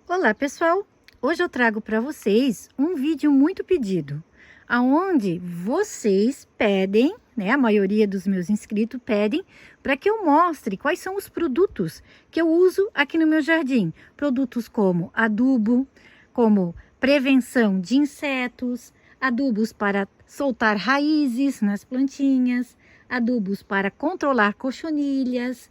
Olá pessoal, hoje eu trago para vocês um vídeo muito pedido, aonde vocês pedem, né, a maioria dos meus inscritos pedem, para que eu mostre quais são os produtos que eu uso aqui no meu jardim. Produtos como adubo, como prevenção de insetos, adubos para soltar raízes nas plantinhas, adubos para controlar cochonilhas,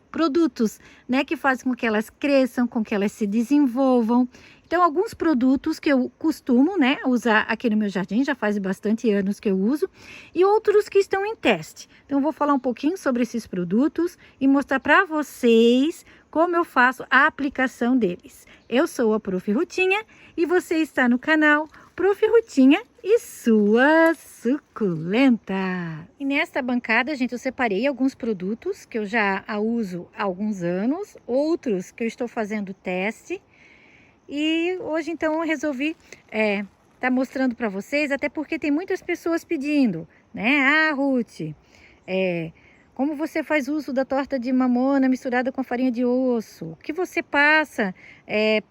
produtos, né, que fazem com que elas cresçam, com que elas se desenvolvam. Então, alguns produtos que eu costumo, né, usar aqui no meu jardim, já faz bastante anos que eu uso, e outros que estão em teste. Então, eu vou falar um pouquinho sobre esses produtos e mostrar para vocês como eu faço a aplicação deles. Eu sou a Prof. Rutinha e você está no canal Prof. Rutinha e sua suculenta. E nesta bancada, gente, eu separei alguns produtos que eu já uso há alguns anos, outros que eu estou fazendo teste. E hoje, então, eu resolvi tá mostrando para vocês, até porque tem muitas pessoas pedindo, né? Ah, Ruth, como você faz uso da torta de mamona misturada com farinha de osso? O que você passa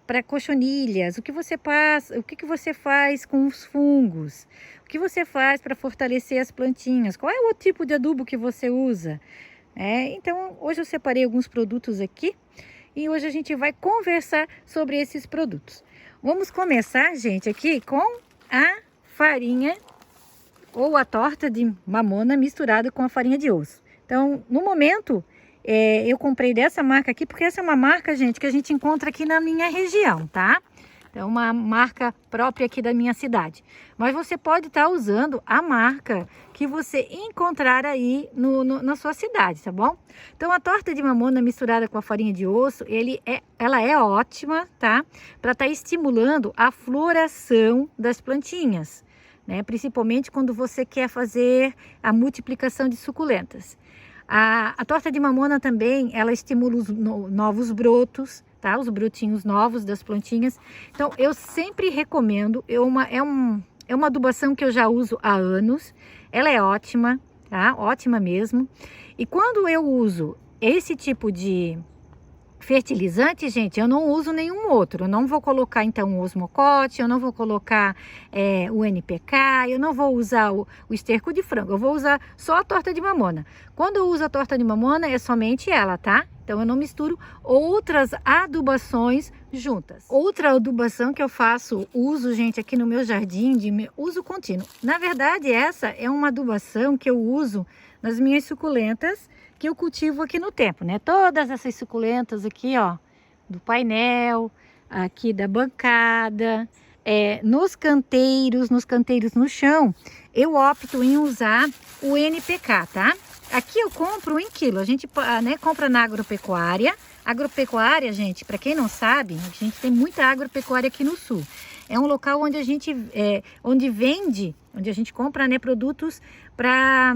para cochonilhas? O que você passa? O que você faz com os fungos? O que você faz para fortalecer as plantinhas? Qual é o tipo de adubo que você usa? Então, hoje eu separei alguns produtos aqui e hoje a gente vai conversar sobre esses produtos. Vamos começar, gente, aqui com a farinha ou a torta de mamona misturada com a farinha de osso. Então, no momento, eu comprei dessa marca aqui, porque essa é uma marca, gente, que a gente encontra aqui na minha região, tá? É uma marca própria aqui da minha cidade. Mas você pode estar usando a marca que você encontrar aí na sua cidade, tá bom? Então, a torta de mamona misturada com a farinha de osso, ela é ótima, tá? Para estar estimulando a floração das plantinhas, né? Principalmente quando você quer fazer a multiplicação de suculentas. A torta de mamona também, ela estimula os novos brotos, tá? Os brotinhos novos das plantinhas. Então, eu sempre recomendo, é uma adubação que eu já uso há anos. Ela é ótima, tá? Ótima mesmo. E quando eu uso esse tipo de fertilizante, gente, eu não uso nenhum outro. Eu não vou colocar, então, o osmocote, eu não vou colocar o NPK, eu não vou usar o esterco de frango. Eu vou usar só a torta de mamona. Quando eu uso a torta de mamona, é somente ela, tá? Então, eu não misturo outras adubações juntas. Outra adubação que eu faço uso, gente, aqui no meu jardim, de uso contínuo. Na verdade, essa é uma adubação que eu uso nas minhas suculentas, que eu cultivo aqui no tempo, né? Todas essas suculentas aqui, ó, do painel, aqui da bancada, nos canteiros no chão, eu opto em usar o NPK, tá? Aqui eu compro em quilo, a gente, né, compra na agropecuária. Agropecuária, gente, para quem não sabe, a gente tem muita agropecuária aqui no sul. É um local onde a gente, onde a gente compra, né, produtos para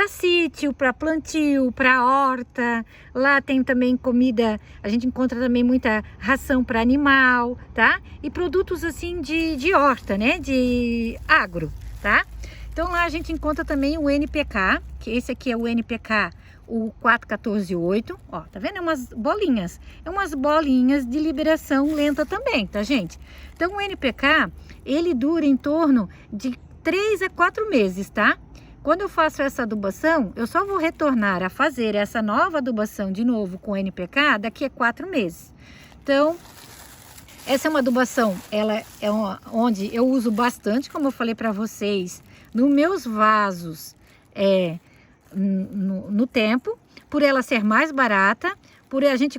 sítio, para plantio, para horta. Lá tem também comida, a gente encontra também muita ração para animal, tá? E produtos assim de horta, né? De agro, tá? Então lá a gente encontra também o NPK, que esse aqui é o NPK, o 4148, ó, tá vendo? É umas bolinhas, de liberação lenta também, tá, gente? Então o NPK, ele dura em torno de 3 a 4 meses, tá? Quando eu faço essa adubação, eu só vou retornar a fazer essa nova adubação de novo com NPK daqui a 4 meses. Então, essa é uma adubação, ela é onde eu uso bastante, como eu falei para vocês, nos meus vasos no tempo, por ela ser mais barata, por a gente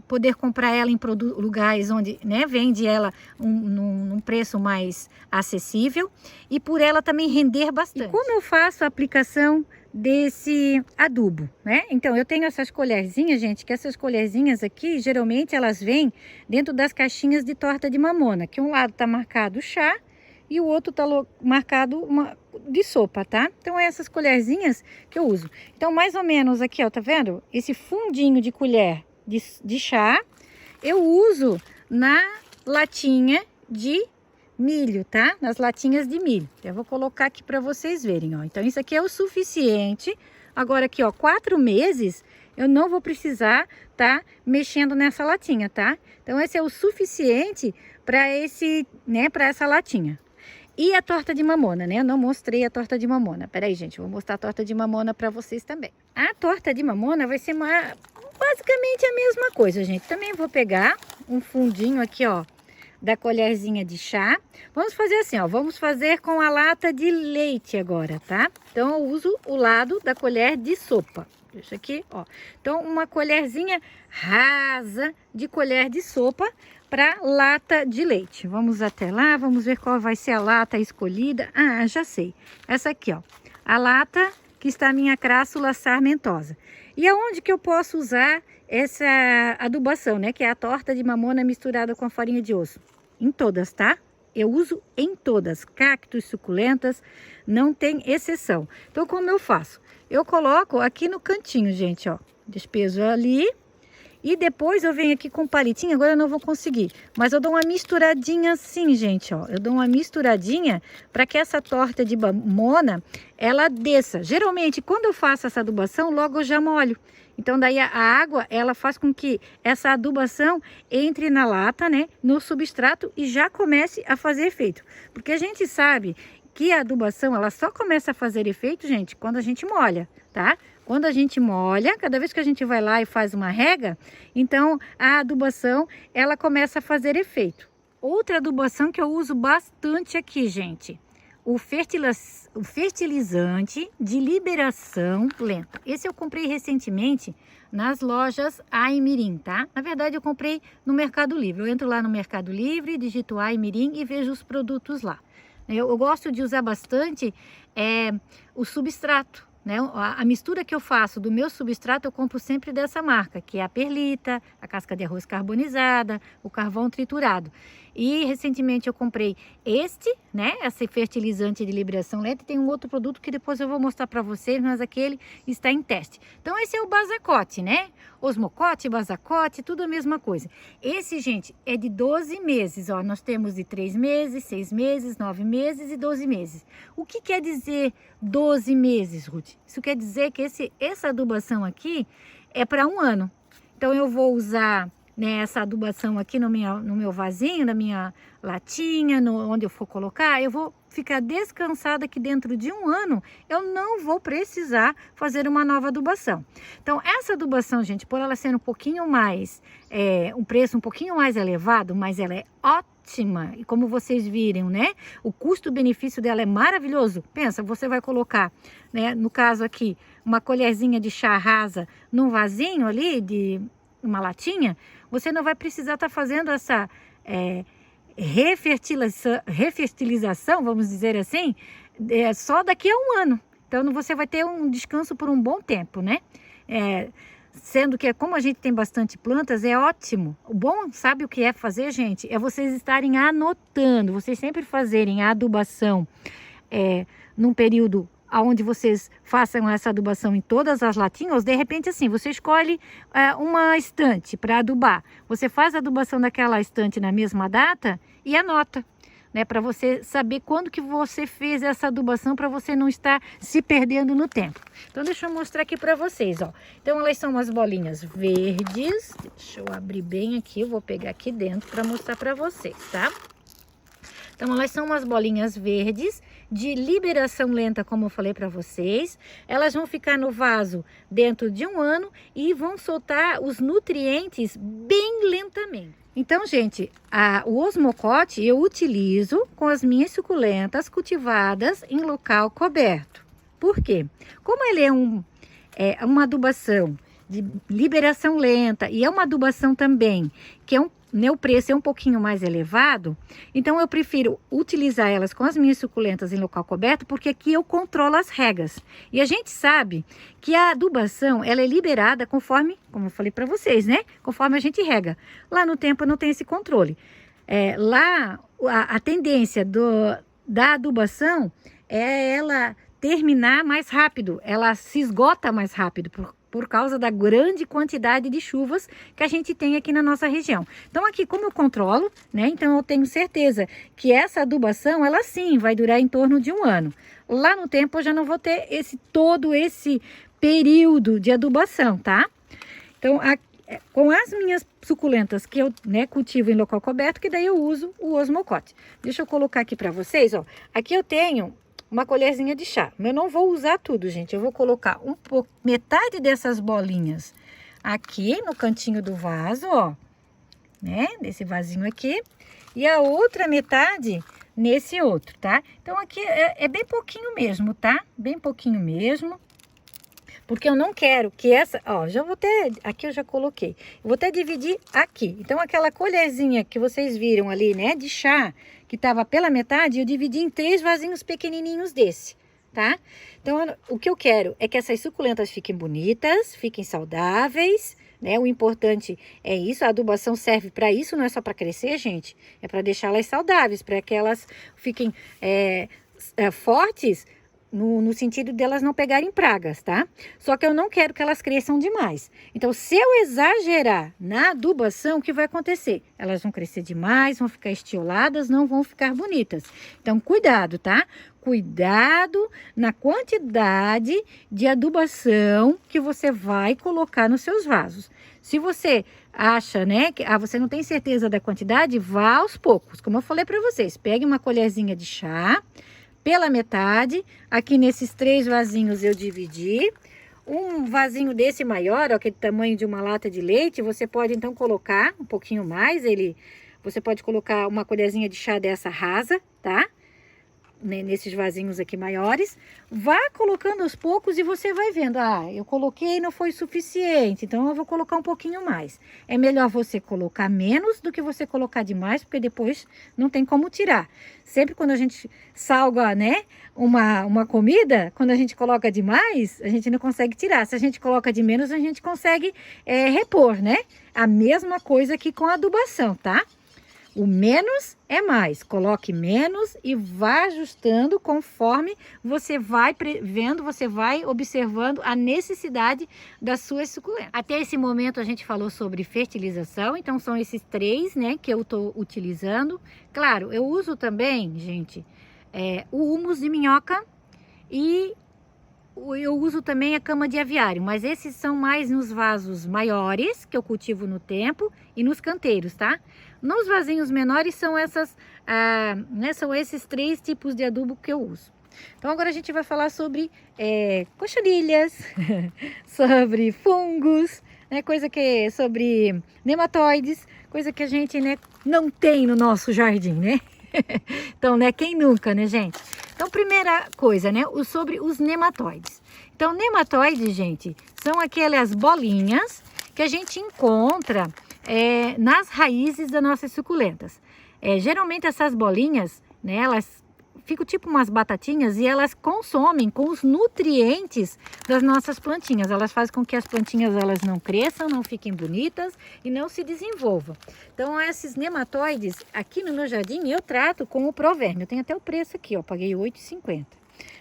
poder comprar ela em lugares onde, né, vende ela num preço mais acessível e por ela também render bastante. E como eu faço a aplicação desse adubo, né? Então, eu tenho essas colherzinhas, gente, que essas colherzinhas aqui, geralmente elas vêm dentro das caixinhas de torta de mamona, que um lado tá marcado chá e o outro tá marcado de sopa, tá? Então, é essas colherzinhas que eu uso. Então, mais ou menos aqui, ó, tá vendo? Esse fundinho de colher de chá, eu uso na latinha de milho, tá? Nas latinhas de milho. Eu vou colocar aqui para vocês verem, ó. Então, isso aqui é o suficiente. Agora aqui, ó, 4 meses, eu não vou precisar tá mexendo nessa latinha, tá? Então esse é o suficiente para para essa latinha. E a torta de mamona, né? Eu não mostrei a torta de mamona. Peraí, gente, eu vou mostrar a torta de mamona para vocês também. A torta de mamona vai ser basicamente a mesma coisa, gente. Também vou pegar um fundinho aqui, ó, da colherzinha de chá. Vamos fazer assim, ó, vamos fazer com a lata de leite agora, tá? Então eu uso o lado da colher de sopa. Deixa aqui, ó. Então uma colherzinha rasa de colher de sopa para lata de leite. Vamos até lá, vamos ver qual vai ser a lata escolhida. Ah, já sei. Essa aqui, ó. A lata que está a minha crássula sarmentosa. E aonde que eu posso usar essa adubação, né? Que é a torta de mamona misturada com a farinha de osso. Em todas, tá? Eu uso em todas. Cactos, suculentas, não tem exceção. Então, como eu faço? Eu coloco aqui no cantinho, gente, ó. Despeso ali. E depois eu venho aqui com palitinho, agora eu não vou conseguir. Mas eu dou uma misturadinha assim, gente, ó. Eu dou uma misturadinha para que essa torta de mamona, ela desça. Geralmente, quando eu faço essa adubação, logo eu já molho. Então, daí a água, ela faz com que essa adubação entre na lata, né? No substrato e já comece a fazer efeito. Porque a gente sabe que a adubação, ela só começa a fazer efeito, gente, quando a gente molha, tá? Quando a gente molha, cada vez que a gente vai lá e faz uma rega, então a adubação, ela começa a fazer efeito. Outra adubação que eu uso bastante aqui, gente, o fertilizante de liberação lenta. Esse eu comprei recentemente nas lojas Aimirim, tá? Na verdade, eu comprei no Mercado Livre. Eu entro lá no Mercado Livre, digito Aimirim e vejo os produtos lá. Eu gosto de usar bastante o substrato. Né? A mistura que eu faço do meu substrato eu compro sempre dessa marca, que é a perlita, a casca de arroz carbonizada, o carvão triturado. E recentemente eu comprei esse fertilizante de liberação lenta. Tem um outro produto que depois eu vou mostrar para vocês, mas aquele está em teste. Então esse é o Basacote, né? Osmocote, Basacote, tudo a mesma coisa. Esse, gente, é de 12 meses, ó. Nós temos de 3 meses, 6 meses, 9 meses e 12 meses. O que quer dizer 12 meses, Ruth? Isso quer dizer que essa adubação aqui é para 1 ano. Então eu vou usar essa adubação aqui no meu vasinho, na minha latinha, onde eu for colocar, eu vou ficar descansada que dentro de 1 ano eu não vou precisar fazer uma nova adubação. Então essa adubação, gente, por ela ser um pouquinho mais, um preço um pouquinho mais elevado, mas ela é ótima. E como vocês viram, né, o custo-benefício dela é maravilhoso. Pensa, você vai colocar, né, no caso aqui, uma colherzinha de chá rasa num vasinho ali, de uma latinha, você não vai precisar estar fazendo essa refertilização, vamos dizer assim, só daqui a 1 ano. Então você vai ter um descanso por um bom tempo, né? Sendo que como a gente tem bastante plantas, é ótimo. O bom, sabe o que é fazer, gente? É vocês estarem anotando, vocês sempre fazerem a adubação num período onde vocês façam essa adubação em todas as latinhas. De repente, assim, você escolhe uma estante para adubar. Você faz a adubação daquela estante na mesma data e anota, né? Para você saber quando que você fez essa adubação, para você não estar se perdendo no tempo. Então, deixa eu mostrar aqui para vocês, ó. Então, elas são umas bolinhas verdes. Deixa eu abrir bem aqui, eu vou pegar aqui dentro para mostrar para vocês, tá? Então, elas são umas bolinhas verdes de liberação lenta, como eu falei para vocês. Elas vão ficar no vaso dentro de 1 ano e vão soltar os nutrientes bem lentamente. Então, gente, o osmocote eu utilizo com as minhas suculentas cultivadas em local coberto. Por quê? Como ele é uma adubação de liberação lenta e é uma adubação também que o preço é um pouquinho mais elevado, então eu prefiro utilizar elas com as minhas suculentas em local coberto, porque aqui eu controlo as regas. E a gente sabe que a adubação, ela é liberada conforme, como eu falei para vocês, né? Conforme a gente rega. Lá no tempo não tem esse controle. Lá a tendência da adubação é ela terminar mais rápido, ela se esgota mais rápido, por causa da grande quantidade de chuvas que a gente tem aqui na nossa região. Então aqui, como eu controlo, né? Então eu tenho certeza que essa adubação, ela sim vai durar em torno de 1 ano. Lá no tempo eu já não vou ter todo esse período de adubação, tá? Então, com as minhas suculentas que eu, né, cultivo em local coberto, que daí eu uso o osmocote. Deixa eu colocar aqui para vocês, ó. Aqui eu tenho uma colherzinha de chá. Eu não vou usar tudo, gente. Eu vou colocar metade dessas bolinhas aqui no cantinho do vaso, ó, né? Desse vasinho aqui. E a outra metade nesse outro, tá? Então aqui é bem pouquinho mesmo, tá? Bem pouquinho mesmo. Porque eu não quero que essa, ó, já vou até, aqui eu já coloquei. Eu vou até dividir aqui. Então aquela colherzinha que vocês viram ali, né, de chá, que tava pela metade, eu dividi em 3 vasinhos pequenininhos desse, tá? Então o que eu quero é que essas suculentas fiquem bonitas, fiquem saudáveis, né? O importante é isso, a adubação serve para isso, não é só para crescer, gente. É para deixá-las saudáveis, para que elas fiquem fortes, no sentido delas não pegarem pragas, tá? Só que eu não quero que elas cresçam demais. Então, se eu exagerar na adubação, o que vai acontecer? Elas vão crescer demais, vão ficar estioladas, não vão ficar bonitas. Então, cuidado, tá? Cuidado na quantidade de adubação que você vai colocar nos seus vasos. Se você acha, né, que você não tem certeza da quantidade, vá aos poucos. Como eu falei para vocês, pegue uma colherzinha de chá, pela metade, aqui nesses 3 vasinhos eu dividi. Um vasinho desse maior, ó, aquele tamanho de uma lata de leite, você pode então colocar um pouquinho mais, você pode colocar uma colherzinha de chá dessa rasa, tá? Nesses vasinhos aqui maiores, vá colocando aos poucos e você vai vendo, eu coloquei e não foi suficiente, então eu vou colocar um pouquinho mais. É melhor você colocar menos do que você colocar demais, porque depois não tem como tirar. Sempre quando a gente salga, né, uma comida, quando a gente coloca demais, a gente não consegue tirar. Se a gente coloca de menos, a gente consegue repor, né? A mesma coisa aqui com a adubação, tá? O menos é mais, coloque menos e vá ajustando conforme você vai vendo, você vai observando a necessidade das suas suculentas. Até esse momento a gente falou sobre fertilização, então são esses 3, né, que eu tô utilizando. Claro, eu uso também, gente, o humus de minhoca e eu uso também a cama de aviário, mas esses são mais nos vasos maiores, que eu cultivo no tempo, e nos canteiros, tá? Nos vasinhos menores são são esses 3 tipos de adubo que eu uso. Então agora a gente vai falar sobre cochonilhas, sobre fungos, né? Sobre nematóides, coisa que a gente, né, não tem no nosso jardim, né? Então, né, quem nunca, né, gente? Então, primeira coisa, né, sobre os nematóides. Então, nematóides, gente, são aquelas bolinhas que a gente encontra nas raízes das nossas suculentas. Geralmente, essas bolinhas, né, elas ficam tipo umas batatinhas e elas consomem com os nutrientes das nossas plantinhas. Elas fazem com que as plantinhas elas não cresçam, não fiquem bonitas e não se desenvolvam. Então, esses nematóides, aqui no meu jardim, eu trato com o Proverme. Eu tenho até o preço aqui, ó, paguei R$ 8,50,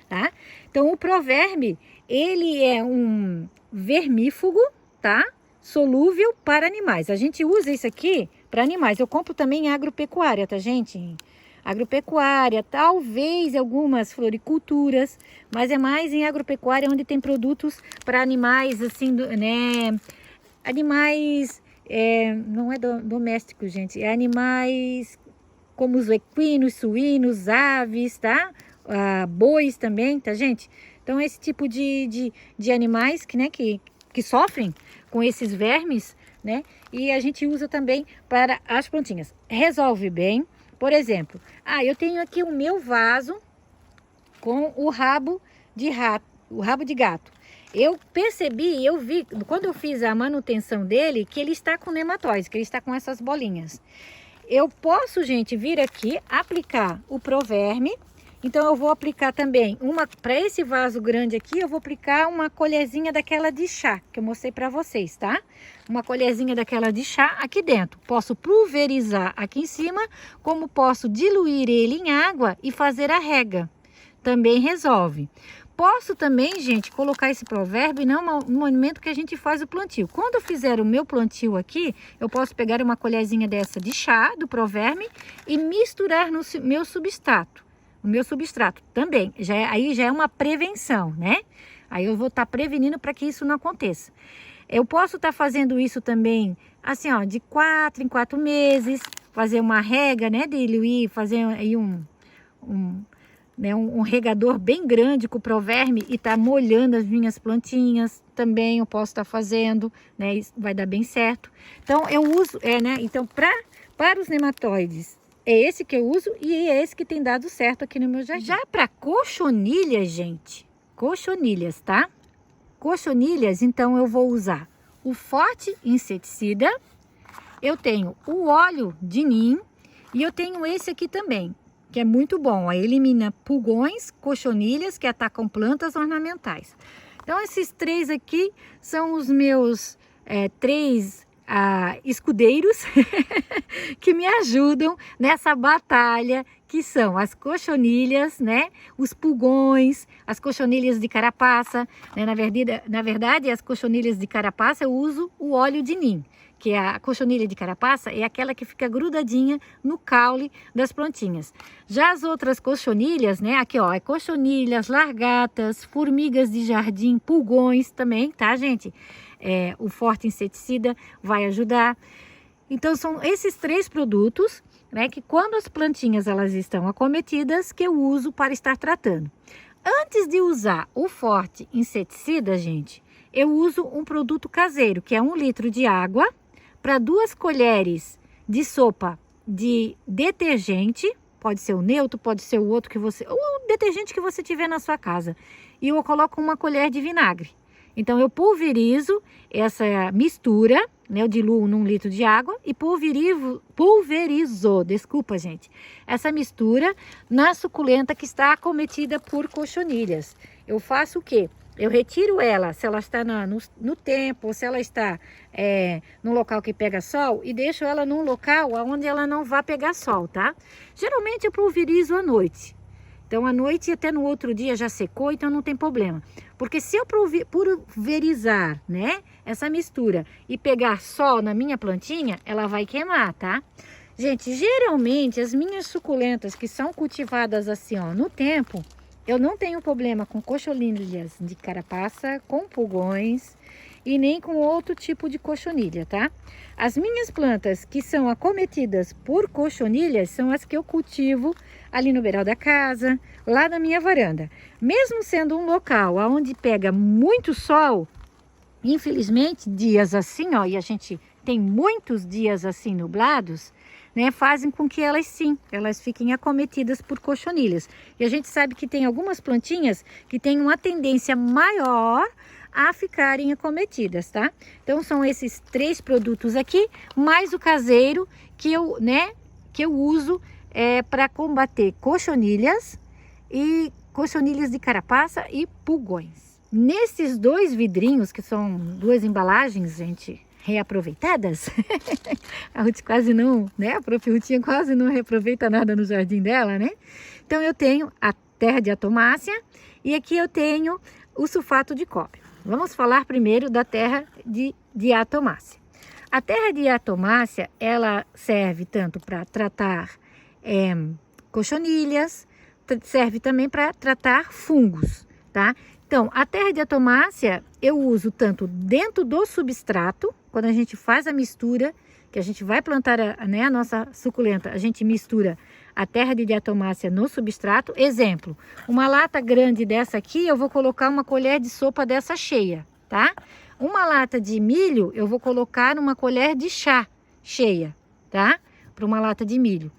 tá? Então, o Proverme, ele é um vermífugo, tá? Solúvel para animais. A gente usa isso aqui para animais. Eu compro também em agropecuária, tá, gente? Agropecuária, talvez algumas floriculturas, mas é mais em agropecuária onde tem produtos para animais, assim, né? Animais, não é doméstico, gente, é animais como os equinos, suínos, aves, tá? Bois também, tá, gente? Então, esse tipo de animais que sofrem com esses vermes, né? E a gente usa também para as plantinhas. Resolve bem. Por exemplo, eu tenho aqui o meu vaso com o rabo de rato, o rabo de gato. Eu percebi, eu vi, quando eu fiz a manutenção dele, que ele está com nematóides, que ele está com essas bolinhas. Eu posso, gente, vir aqui, aplicar o Proverme. Então, eu vou aplicar também para esse vaso grande aqui, eu vou aplicar uma colherzinha daquela de chá, que eu mostrei para vocês, tá? Uma colherzinha daquela de chá aqui dentro. Posso pulverizar aqui em cima, como posso diluir ele em água e fazer a rega. Também resolve. Posso também, gente, colocar esse Proverbe no momento que a gente faz o plantio. Quando eu fizer o meu plantio aqui, eu posso pegar uma colherzinha dessa de chá, do Proverme, e misturar no meu substrato. O meu substrato também, aí já é uma prevenção, né? Aí eu vou estar prevenindo para que isso não aconteça. Eu posso estar fazendo isso também, assim, ó, de 4 em 4 meses, fazer uma rega, né, diluir, fazer aí um regador bem grande com o Proverme e tá molhando as minhas plantinhas, também eu posso estar fazendo, né, isso vai dar bem certo. Então, eu uso, né, então para os nematóides, é esse que eu uso e é esse que tem dado certo aqui no meu jardim. Já para cochonilhas, gente, cochonilhas, tá? Cochonilhas, então eu vou usar o Forte Inseticida, eu tenho o óleo de Neem e eu tenho esse aqui também, que é muito bom, elimina pulgões, cochonilhas que atacam plantas ornamentais. Então esses 3 aqui são os meus 3 escudeiros que me ajudam nessa batalha, que são as cochonilhas, né? Os pulgões, as cochonilhas de carapaça, né? Na verdade, as cochonilhas de carapaça eu uso o óleo de Neem, que é a cochonilha de carapaça, é aquela que fica grudadinha no caule das plantinhas. Já as outras cochonilhas, né? Aqui, ó, é cochonilhas, largatas, formigas de jardim, pulgões também, tá, gente? O Forte Inseticida vai ajudar. Então, são esses 3 produtos, né, que quando as plantinhas elas estão acometidas, que eu uso para estar tratando. Antes de usar o Forte Inseticida, gente, eu uso um produto caseiro, que é 1 litro de água, para 2 colheres de sopa de detergente, pode ser o neutro, pode ser o outro que você, ou o detergente que você tiver na sua casa. E eu coloco 1 colher de vinagre. Então, eu pulverizo essa mistura, né? Eu diluo num litro de água e pulverizo, desculpa, gente, essa mistura na suculenta que está acometida por cochonilhas. Eu faço o quê? Eu retiro ela, se ela está no tempo, ou se ela está no local que pega sol, e deixo ela num local onde ela não vai pegar sol, tá? Geralmente eu pulverizo à noite. Então, à noite e até no outro dia já secou, então não tem problema. Porque se eu pulverizar, né, essa mistura e pegar sol na minha plantinha, ela vai queimar, tá? Gente, geralmente as minhas suculentas que são cultivadas assim, ó, no tempo, eu não tenho problema com cochonilhas de carapaça, com pulgões e nem com outro tipo de cochonilha, tá? As minhas plantas que são acometidas por cochonilhas são as que eu cultivo ali no beiral da casa, lá na minha varanda. Mesmo sendo um local onde pega muito sol, infelizmente, dias assim, ó, e a gente tem muitos dias assim nublados, né, fazem com que elas fiquem acometidas por cochonilhas. E a gente sabe que tem algumas plantinhas que têm uma tendência maior a ficarem acometidas, tá? Então, são esses 3 produtos aqui, mais o caseiro que eu uso para combater cochonilhas e cochonilhas de carapaça e pulgões. Nesses 2 vidrinhos, que são 2 embalagens, gente, reaproveitadas, a Ruth quase não, né? A Prof. Rutinha quase não reaproveita nada no jardim dela, né? Então, eu tenho a terra de atomácia e aqui eu tenho o sulfato de cobre. Vamos falar primeiro da terra de diatomácea. A terra de diatomácea, ela serve tanto para tratar cochonilhas, serve também para tratar fungos, tá? Então, a terra de diatomácea eu uso tanto dentro do substrato, quando a gente faz a mistura, que a gente vai plantar a nossa suculenta, a gente mistura a terra de diatomácea no substrato. Exemplo, uma lata grande dessa aqui, eu vou colocar 1 colher de sopa dessa cheia, tá? Uma lata de milho, eu vou colocar 1 colher de chá cheia, tá? Para uma lata de milho.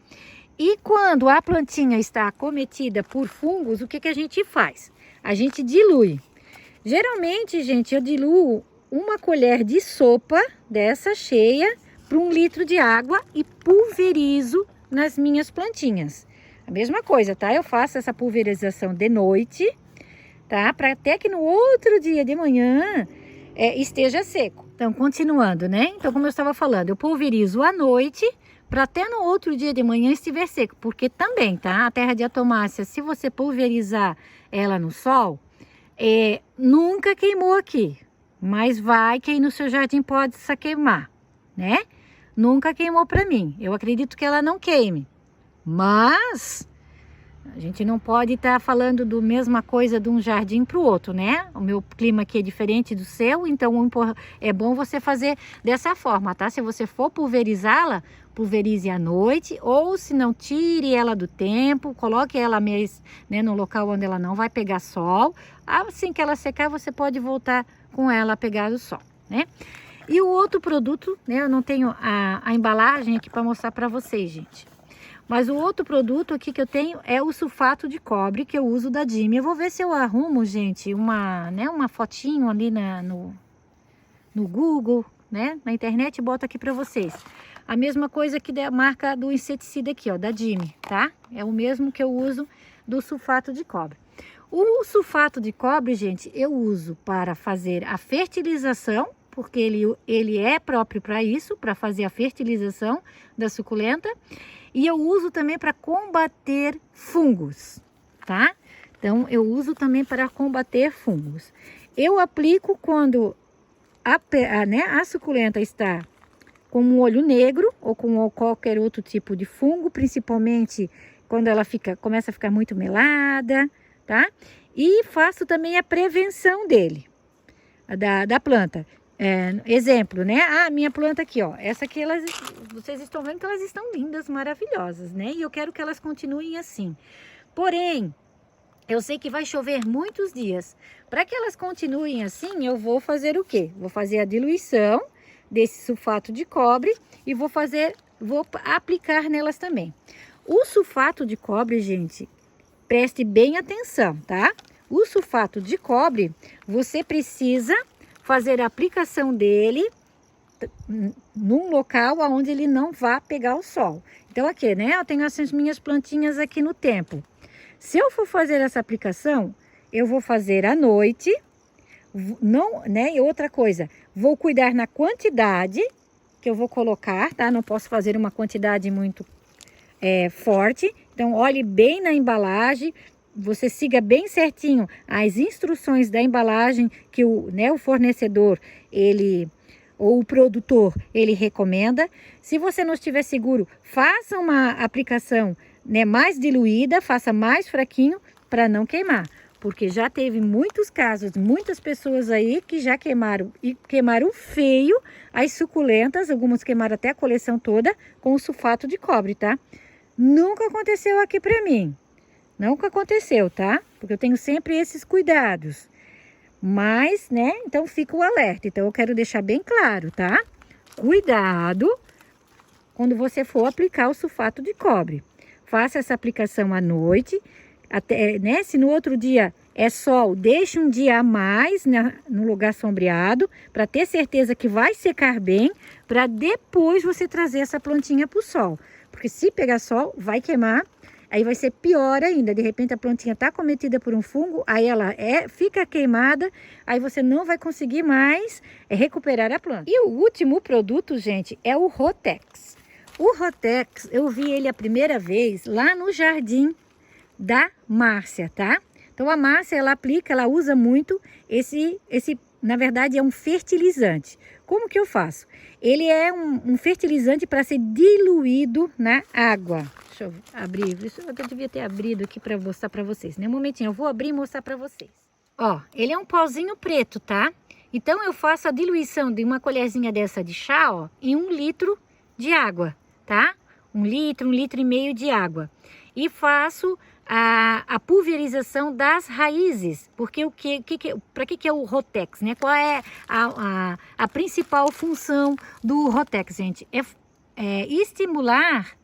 E quando a plantinha está acometida por fungos, o que a gente faz? A gente dilui. Geralmente, gente, eu diluo 1 colher de sopa dessa cheia para 1 litro de água e pulverizo nas minhas plantinhas. A mesma coisa, tá? Eu faço essa pulverização de noite, tá? Para até que no outro dia de manhã esteja seco. Então, continuando, né? Então, como eu estava falando, eu pulverizo à noite para até no outro dia de manhã estiver seco. Porque também, tá? A terra de diatomácea, se você pulverizar ela no sol, nunca queimou aqui. Mas vai que aí no seu jardim pode se queimar, né? Nunca queimou para mim. Eu acredito que ela não queime. Mas A gente não pode estar falando do mesma coisa de um jardim para o outro, né? O meu clima aqui é diferente do seu, então é bom você fazer dessa forma, tá? Se você for pulverizá-la, pulverize à noite, ou se não, tire ela do tempo, coloque ela mesmo, né, no local onde ela não vai pegar sol. Assim que ela secar, você pode voltar com ela a pegar o sol, né? E o outro produto, né, eu não tenho a embalagem aqui para mostrar para vocês, gente. Mas o outro produto aqui que eu tenho é o sulfato de cobre, que eu uso da Dime. Eu vou ver se eu arrumo, gente, uma fotinho ali no Google, né? Na internet, e boto aqui para vocês. A mesma coisa que da marca do inseticida aqui, ó, da Dime, tá? É o mesmo que eu uso do sulfato de cobre. O sulfato de cobre, gente, eu uso para fazer a fertilização, porque ele é próprio para isso, para fazer a fertilização da suculenta. E eu uso também para combater fungos, tá? Então, eu uso também para combater fungos. Eu aplico quando a suculenta está com um olho negro ou com qualquer outro tipo de fungo, principalmente quando ela começa a ficar muito melada, tá? E faço também a prevenção dele, da planta. Exemplo, né? Minha planta aqui, ó. Essa aqui, vocês estão vendo que elas estão lindas, maravilhosas, né? E eu quero que elas continuem assim. Porém, eu sei que vai chover muitos dias. Para que elas continuem assim, eu vou fazer o quê? Vou fazer a diluição desse sulfato de cobre e vou aplicar nelas também. O sulfato de cobre, gente, preste bem atenção, tá? O sulfato de cobre, você precisa fazer a aplicação dele num local onde ele não vá pegar o sol. Então aqui, né, eu tenho essas minhas plantinhas aqui no tempo. Se eu for fazer essa aplicação, eu vou fazer à noite, não, né, e outra coisa, vou cuidar na quantidade que eu vou colocar, tá? Não posso fazer uma quantidade muito forte, então olhe bem na embalagem. Você siga bem certinho as instruções da embalagem que o fornecedor, ou o produtor, ele recomenda. Se você não estiver seguro, faça uma aplicação, né, mais diluída, faça mais fraquinho para não queimar. Porque já teve muitos casos, muitas pessoas aí que já queimaram e queimaram feio as suculentas, algumas queimaram até a coleção toda com o sulfato de cobre, tá? Nunca aconteceu aqui para mim. Nunca aconteceu, tá? Porque eu tenho sempre esses cuidados. Mas, né, então fica o alerta. Então eu quero deixar bem claro, tá? Cuidado quando você for aplicar o sulfato de cobre. Faça essa aplicação à noite, até, né? Se no outro dia é sol, deixe um dia a mais no lugar sombreado, para ter certeza que vai secar bem, para depois você trazer essa plantinha para o sol. Porque se pegar sol, vai queimar. Aí vai ser pior ainda, de repente a plantinha está cometida por um fungo, aí ela fica queimada, aí você não vai conseguir mais recuperar a planta. E o último produto, gente, é o Rotex. O Rotex, eu vi ele a primeira vez lá no jardim da Márcia, tá? Então a Márcia, ela usa muito esse na verdade é um fertilizante. Como que eu faço? Ele é um fertilizante para ser diluído na água. Deixa eu abrir, isso eu devia ter abrido aqui para mostrar para vocês, né? Um momentinho, eu vou abrir e mostrar para vocês. Ó, ele é um pozinho preto, tá? Então eu faço a diluição de uma colherzinha dessa de chá, ó, em 1 litro de água, tá? 1 litro e meio de água. E faço a pulverização das raízes, porque para que é o Rotex, né? Qual é a principal função do Rotex, gente? É estimular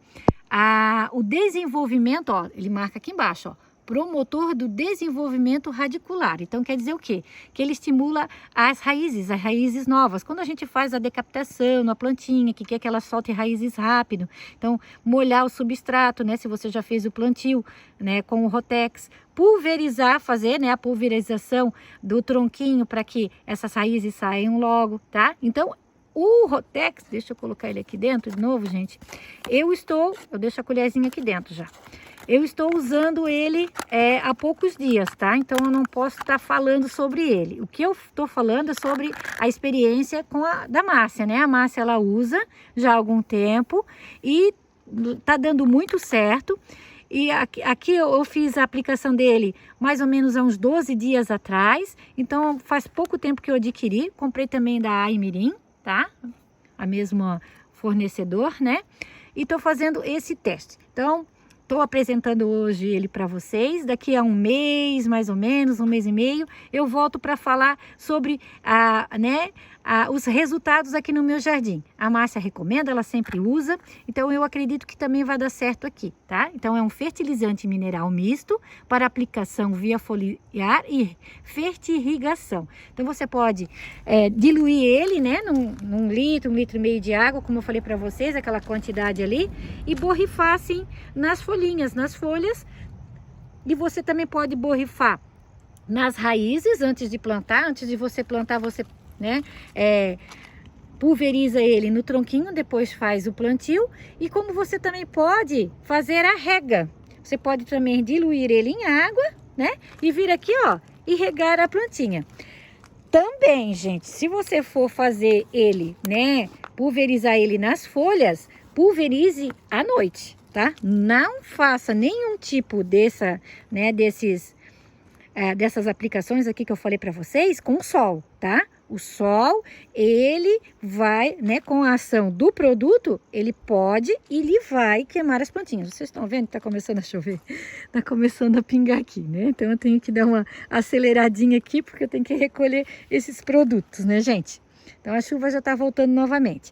o desenvolvimento, ó, ele marca aqui embaixo, ó, promotor do desenvolvimento radicular. Então quer dizer o quê? Que ele estimula as raízes novas. Quando a gente faz a decapitação na plantinha, que quer que ela solte raízes rápido, então molhar o substrato, né, se você já fez o plantio, né, com o Rotex, pulverizar, fazer, né, a pulverização do tronquinho para que essas raízes saiam logo, tá? Então o Rotex, deixa eu colocar ele aqui dentro de novo, gente. Eu deixo a colherzinha aqui dentro já. Eu estou usando ele há poucos dias, tá? Então eu não posso estar falando sobre ele. O que eu estou falando é sobre a experiência da Márcia, né? A Márcia, ela usa já há algum tempo e tá dando muito certo. E aqui eu fiz a aplicação dele mais ou menos há uns 12 dias atrás. Então faz pouco tempo que eu adquiri. Comprei também da Aimirim, tá? A mesma fornecedor, né? E tô fazendo esse teste. Então, estou apresentando hoje ele para vocês. Daqui a um mês, mais ou menos, um mês e meio, eu volto para falar sobre os resultados aqui no meu jardim. A Márcia recomenda, ela sempre usa, então eu acredito que também vai dar certo aqui, tá? Então é um fertilizante mineral misto para aplicação via foliar e fertirrigação. Então você pode diluir ele, né, num litro, 1,5 litro de água, como eu falei para vocês, aquela quantidade ali, e borrifar assim nas folhinhas, nas folhas. E você também pode borrifar nas raízes antes de plantar. Antes de você plantar, você pulveriza ele no tronquinho, depois faz o plantio. E como você também pode fazer a rega, você pode também diluir ele em água, né? E vir aqui, ó, e regar a plantinha. Também, gente, se você for fazer ele, né, pulverizar ele nas folhas, pulverize à noite, tá? Não faça nenhum tipo dessas aplicações aqui que eu falei para vocês com o sol, tá? O sol, ele vai, né, com a ação do produto, ele pode e ele vai queimar as plantinhas. Vocês estão vendo que tá começando a chover? Tá começando a pingar aqui, né? Então eu tenho que dar uma aceleradinha aqui porque eu tenho que recolher esses produtos, né, gente? Então a chuva já tá voltando novamente.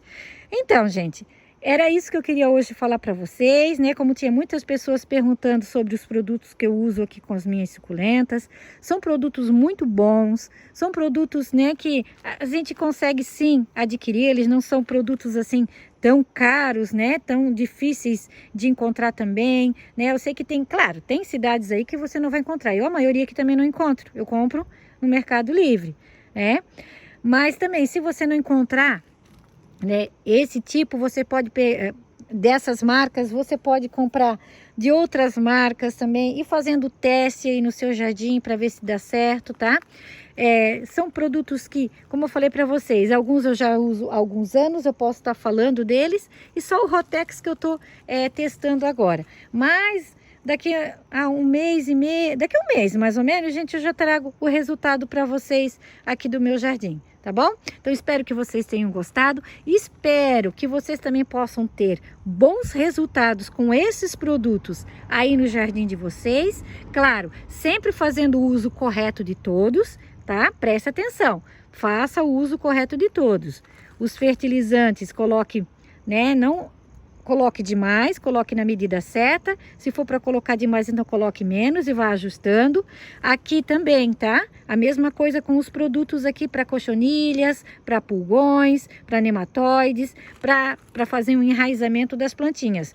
Então, gente, era isso que eu queria hoje falar para vocês, né? Como tinha muitas pessoas perguntando sobre os produtos que eu uso aqui com as minhas suculentas. São produtos muito bons, são produtos, né, que a gente consegue sim adquirir. Eles não são produtos assim tão caros, né? Tão difíceis de encontrar também, né? Eu sei que tem, claro, tem cidades aí que você não vai encontrar. Eu, a maioria aqui também não encontro. Eu compro no Mercado Livre, né? Mas também, se você não encontrar, né, esse tipo, você pode dessas marcas, você pode comprar de outras marcas também e fazendo teste aí no seu jardim para ver se dá certo, tá? São produtos que, como eu falei para vocês, alguns eu já uso há alguns anos, eu posso estar falando deles, e só o Rotex que eu tô testando agora. Mas daqui a um mês e meio, daqui a um mês mais ou menos, gente, eu já trago o resultado para vocês aqui do meu jardim. Tá bom? Então espero que vocês tenham gostado e espero que vocês também possam ter bons resultados com esses produtos aí no jardim de vocês. Claro, sempre fazendo o uso correto de todos, tá? Presta atenção, faça o uso correto de todos. Os fertilizantes, coloque, né? Não coloque demais, coloque na medida certa. Se for para colocar demais, então coloque menos e vá ajustando. Aqui também, tá? A mesma coisa com os produtos aqui para cochonilhas, para pulgões, para nematóides, para fazer um enraizamento das plantinhas.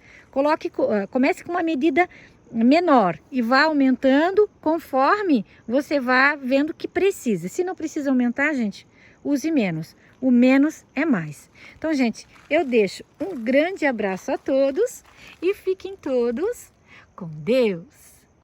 Comece com uma medida menor e vá aumentando conforme você vá vendo que precisa. Se não precisa aumentar, gente, use menos. O menos é mais. Então, gente, eu deixo um grande abraço a todos e fiquem todos com Deus.